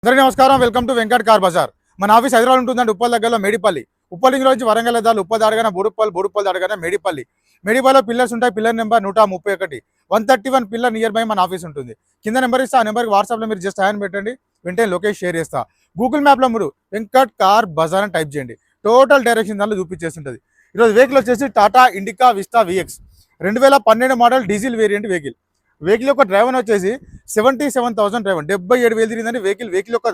అందరికీ నమస్కారం. Welcome to Venkat car Bazaar. మన ఆఫీస్ హైదరాబాద్ ఉంటుందండి, ఉప్పల్ దగ్గరలో మేడిపల్లి. ఉప్పల్ నుంచి వరంగల్ దాని ఉప్పల్ దాడగానే బోడుప్పల్ దాడగానే మేడిపల్లిలో పిల్లర్స్ ఉంటాయి. Pillar number 131 131 pillar near by మన ఆఫీస్ ఉంటుంది. కింద నెంబర్ ఇస్తే ఆ నెంబర్కి వాట్సాప్లో మీరు జస్ట్ హ్యాండ్ పెట్టండి, వెంటనే లొకేషన్ షేర్ చేస్తా. గూగుల్ మ్యాప్లో మీరు వెంకట్ కార్ బజార్ అని టైప్ చేయండి, టోటల్ డైరెక్షన్ దానిలో చూపించేస్తుంటుంది. ఈరోజు వెహికల్ వచ్చేసి Tata indica Vista VX 2012 model diesel variant vehicle యొక్క డ్రైవర్ వచ్చేసి 77,000 డ్రైవర్, 77,000 తిరిగిందండి. వెహికల్ యొక్క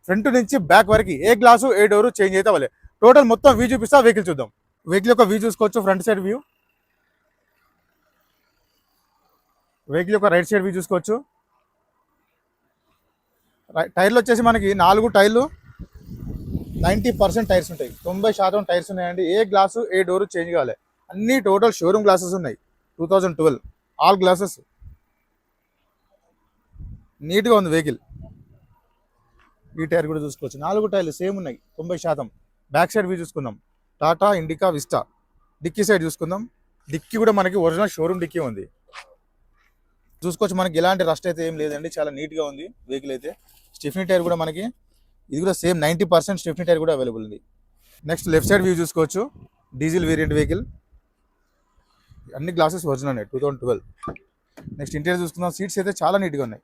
ఫ్రంట్ నుంచి బ్యాక్ వరకు ఏ గ్లాసు ఏ డోరు చేంజ్ అయితే అవ్వలే. టోటల్ మొత్తం వ్యూ చూపిస్తా, వెహికల్ చూద్దాం. వెహికల్ యొక్క వ్యూ చూసుకోవచ్చు, ఫ్రంట్ సైడ్ వ్యూ. వెహికల్ యొక్క రైట్ సైడ్ వ్యూ చూసుకోవచ్చు. టైర్లు వచ్చేసి మనకి 4 టైర్లు 90% టైర్స్ ఉంటాయి, 90% టైర్స్ ఉన్నాయండి. ఏ గ్లాసు ఏ డోరు చేంజ్ కావాలి, అన్ని టోటల్ షోరూమ్ గ్లాసెస్ ఉన్నాయి. 2012 ఆల్ గ్లాసెస్, నీట్గా ఉంది వెహికల్. ఈ టైర్ కూడా చూసుకోవచ్చు, 4 టైర్లు సేమ్ ఉన్నాయి 90%. బ్యాక్ సైడ్ వ్యూ చూసుకుందాం, Tata indica Vista. Dicky side చూసుకుందాం, డిక్కీ కూడా మనకి ఒరిజినల్ షోరూమ్ డిక్కీ ఉంది. చూసుకోవచ్చు, మనకి ఎలాంటి రస్ట్ అయితే ఏం లేదండి, చాలా నీట్గా ఉంది వెహికల్ అయితే. స్టెఫ్నీ టైర్ కూడా మనకి ఇది కూడా సేమ్ 90% స్టెఫ్నీ టైర్ కూడా అవైలబుల్ ఉంది. నెక్స్ట్ లెఫ్ట్ సైడ్ వ్యూ చూసుకోవచ్చు, డీజిల్ వేరియంట్ వెహికల్, అన్ని గ్లాసెస్ ఒరిజినల్ 2012. నెక్స్ట్ ఇంటీరియర్ చూసుకుందాం, సీట్స్ అయితే చాలా నీట్గా ఉన్నాయి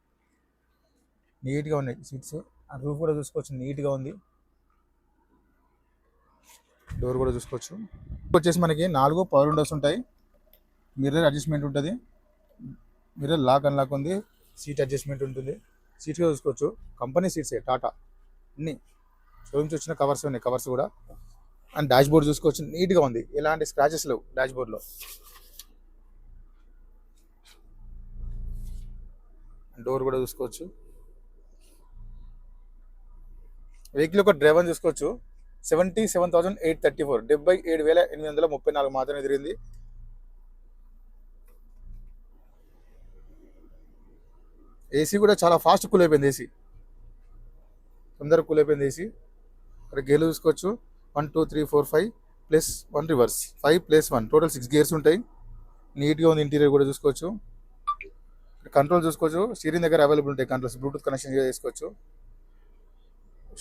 సీట్స్. ఆ రూఫ్ కూడా చూసుకోవచ్చు, నీట్గా ఉంది. డోర్ కూడా చూసుకోవచ్చు. వచ్చేసి మనకి 4 పవర్ విండోస్ ఉంటాయి, మిర్రర్ అడ్జస్ట్మెంట్ ఉంటుంది, మిర్రర్ లాక్ అన్లాక్ ఉంది, సీట్ అడ్జస్ట్మెంట్ ఉంటుంది. సీట్స్ కూడా చూసుకోవచ్చు, కంపెనీ సీట్సే టాటా, అన్ని షోరూమ్స్ వచ్చిన కవర్స్ ఉన్నాయి, కవర్స్ కూడా. అండ్ డాష్ బోర్డ్ చూసుకోవచ్చు, నీట్గా ఉంది, ఎలాంటి స్క్రాచెస్ లేవు డాష్ బోర్డ్లో. డోర్ కూడా చూసుకోవచ్చు. వెహికల్ యొక్క డ్రైవర్ చూసుకోవచ్చు, 77,834, 77,834 మాత్రమే తిరిగింది. ఏసీ కూడా చాలా ఫాస్ట్ కూల్ అయిపోయింది, ఏసీ తొందరగా కూల్ అయిపోయింది ఏసీ. ఇక్కడ గేర్లు చూసుకోవచ్చు, 1 2 3 4 5 +1 రివర్స్, 5 +1 టోటల్ 6 గేర్స్ ఉంటాయి. నీట్గా ఉంది. ఇంటీరియర్ కూడా చూసుకోవచ్చు. కంట్రోల్ చూసుకోవచ్చు, స్టీరింగ్ దగ్గర అవైలబుల్ ఉంటాయి కంట్రోల్స్, బ్లూటూత్ కనెక్షన్ చేసుకోవచ్చు.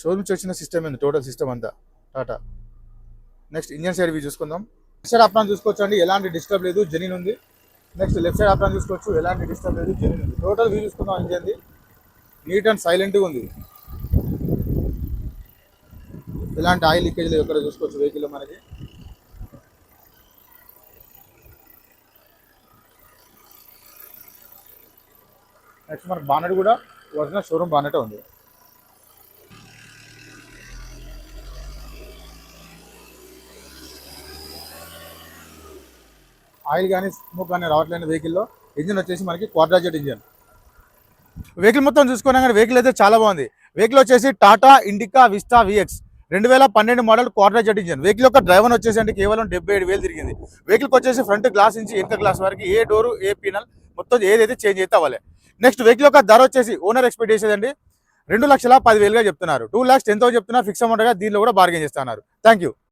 షోరూమ్ నుంచి వచ్చిన సిస్టమ్ ఉంది, టోటల్ సిస్టమ్ అంతా Tata. Next engine side view చూసుకుందాం. లెఫ్ట్ సైడ్ ఆప్షన్ చూసుకోవచ్చు అండి, ఎలాంటి డిస్టర్బ్ లేదు, జెన్యూన్ ఉంది. నెక్స్ట్ లెఫ్ట్ సైడ్ ఆప్షన్ చూసుకోవచ్చు, ఎలాంటి డిస్టర్బ్ లేదు, జెన్యూన్ ఉంది. టోటల్ వ్యూ చూసుకుందాం, ఇంజన్ది నీట్ అండ్ సైలెంట్గా ఉంది, ఎలాంటి ఆయిల్ లీకేజ్ లేదు. ఇక్కడ చూసుకోవచ్చు వెహికల్లో మనకి. నెక్స్ట్ మనకి బానెట్ కూడా ఒరిజినల్ షోరూమ్ బానెటే ఉంది. ఆయిల్ కానీ స్మోక్ కానీ రావట్లేని వెహికల్లో. ఇంజిన్ వచ్చేసి మనకి క్వాడ్రాజెట్ ఇంజిన్. వెహికల్ మొత్తం చూసుకున్నా కానీ వెహికల్ అయితే చాలా బాగుంది. వెహికల్ వచ్చేసి Tata indica Vista VX 2012 model quadrajet engine. Vehicle యొక్క డ్రైవర్ వచ్చేసి అంటే కేవలం 77,000 తిరిగింది. వెహికల్కి వచ్చేసి ఫ్రంట్ గ్లాస్ నుంచి వెనక గ్లాస్ వరకు ఏ డోరు ఏ పీనల్ మొత్తం ఏదైతే చేంజ్ అయితే అవ్వాలి. నెక్స్ట్ వెహికల్ యొక్క ధర వచ్చేసి ఓనర్ ఎక్స్పెక్ట్ చేసేదండి 2,10,000గా చెప్తున్నారు. 2,10,000 చెప్తున్నారు, ఫిక్స్ అమౌంట్గా. దీనిలో కూడా బార్గెన్ చేస్తున్నారు. Thank you.